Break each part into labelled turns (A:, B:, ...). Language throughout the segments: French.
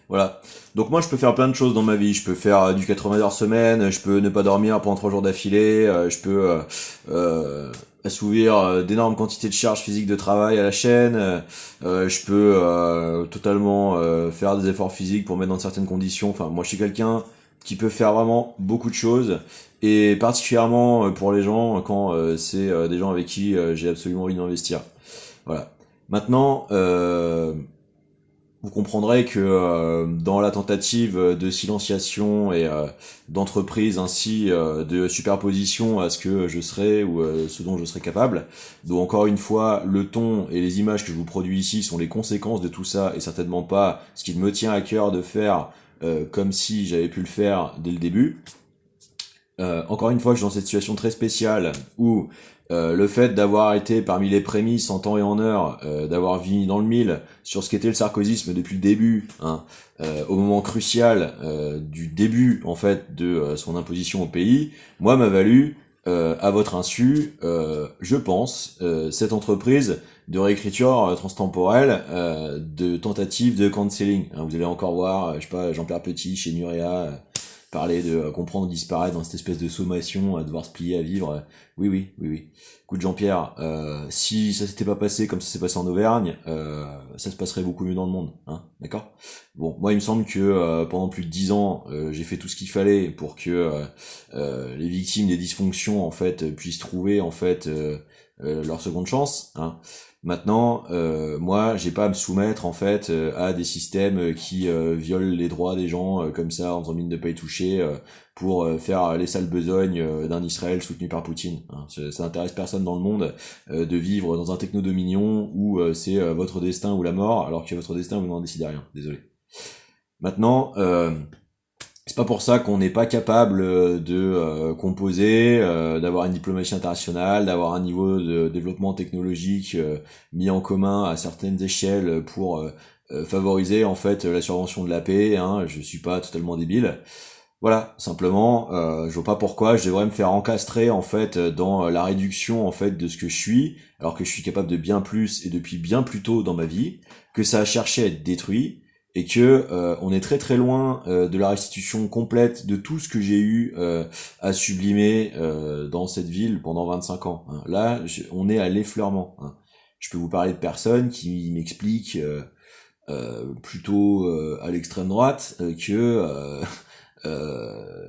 A: Voilà. Donc moi, je peux faire plein de choses dans ma vie. Je peux faire du 80 heures semaine, je peux ne pas dormir pendant 3 jours d'affilée, je peux assouvir d'énormes quantités de charges physiques de travail à la chaîne, je peux totalement faire des efforts physiques pour me mettre dans certaines conditions. Enfin, moi, je suis quelqu'un qui peut faire vraiment beaucoup de choses, et particulièrement pour les gens quand c'est des gens avec qui j'ai absolument envie d'investir. Voilà. Maintenant, vous comprendrez que dans la tentative de silenciation et d'entreprise ainsi de superposition à ce que je serai ou ce dont je serai capable, donc encore une fois, le ton et les images que je vous produis ici sont les conséquences de tout ça et certainement pas ce qu'il me tient à cœur de faire comme si j'avais pu le faire dès le début. Encore une fois, je suis dans cette situation très spéciale où le fait d'avoir été parmi les prémices en temps et en heure, d'avoir mis dans le mille sur ce qu'était le sarkozysme depuis le début, hein, au moment crucial du début en fait de son imposition au pays, moi m'a valu, à votre insu, je pense, cette entreprise de réécriture transtemporelle, de tentative de cancelling. Hein, vous allez encore voir, je sais pas, Jean-Pierre Petit chez Nurea parler de comprendre disparaître dans cette espèce de sommation à devoir se plier à vivre. Oui, oui, oui, oui. Écoute Jean-Pierre, si ça s'était pas passé comme ça s'est passé en Auvergne, ça se passerait beaucoup mieux dans le monde, hein, d'accord. Bon, moi il me semble que pendant plus de 10 ans, j'ai fait tout ce qu'il fallait pour que les victimes des dysfonctions en fait puissent trouver en fait leur seconde chance, hein. Maintenant, moi, j'ai pas à me soumettre en fait à des systèmes qui violent les droits des gens comme ça, en faisant mine de pas y toucher, pour faire les sales besognes d'un Israël soutenu par Poutine, hein. Ça n'intéresse personne dans le monde de vivre dans un techno-dominion où c'est votre destin ou la mort, alors que votre destin vous n'en décidez rien. Désolé. Maintenant, c'est pas pour ça qu'on n'est pas capable de composer, d'avoir une diplomatie internationale, d'avoir un niveau de développement technologique mis en commun à certaines échelles pour favoriser en fait la survention de la paix, hein. Je suis pas totalement débile. Voilà, simplement, je vois pas pourquoi je devrais me faire encastrer en fait dans la réduction en fait de ce que je suis, alors que je suis capable de bien plus et depuis bien plus tôt dans ma vie, que ça a cherché à être détruit et que on est très très loin de la restitution complète de tout ce que j'ai eu à sublimer dans cette ville pendant 25 ans, hein. Là, on est à l'effleurement, hein. Je peux vous parler de personnes qui m'expliquent plutôt à l'extrême droite que euh,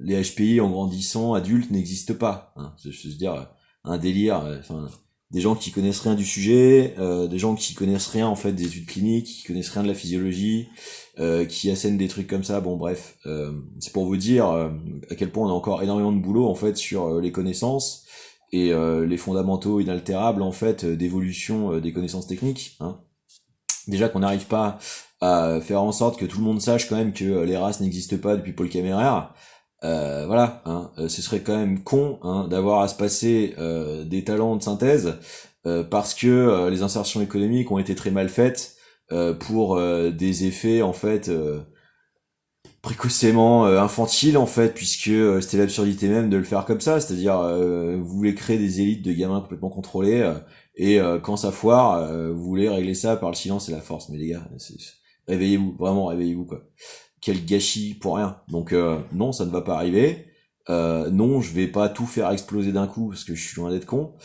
A: les HPI en grandissant adultes n'existent pas, hein. Je veux dire, un délire, enfin, des gens qui connaissent rien du sujet, des gens qui connaissent rien en fait des études cliniques, qui connaissent rien de la physiologie, qui assènent des trucs comme ça. Bon bref, c'est pour vous dire à quel point on a encore énormément de boulot en fait sur les connaissances et les fondamentaux inaltérables en fait d'évolution des connaissances techniques, hein. Déjà qu'on n'arrive pas à faire en sorte que tout le monde sache quand même que les races n'existent pas depuis Paul Camérère. Voilà, hein, ce serait quand même con, hein, d'avoir à se passer des talents de synthèse parce que les insertions économiques ont été très mal faites pour des effets en fait précocement infantiles en fait, puisque c'était l'absurdité même de le faire comme ça, c'est-à-dire vous voulez créer des élites de gamins complètement contrôlés et quand ça foire, vous voulez régler ça par le silence et la force. Mais les gars, réveillez-vous, vraiment réveillez-vous quoi. Quel gâchis pour rien. Donc non, ça ne va pas arriver. Non, je vais pas tout faire exploser d'un coup parce que je suis loin d'être con.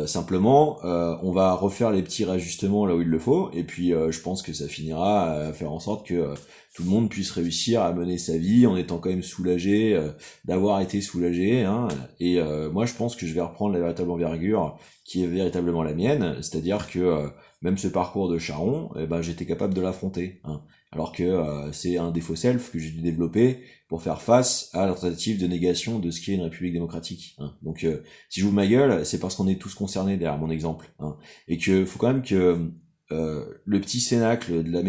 A: Simplement, on va refaire les petits réajustements là où il le faut, et puis je pense que ça finira à faire en sorte que tout le monde puisse réussir à mener sa vie en étant quand même soulagé d'avoir été soulagé, hein. Et moi, je pense que je vais reprendre la véritable envergure qui est véritablement la mienne, c'est-à-dire que même ce parcours de Charon, eh ben, j'étais capable de l'affronter, hein. Alors que c'est un défaut self que j'ai dû développer pour faire face à la tentative de négation de ce qu'est une république démocratique, hein. Donc si j'ouvre ma gueule, c'est parce qu'on est tous concernés derrière mon exemple, hein. Et que faut quand même que le petit cénacle de la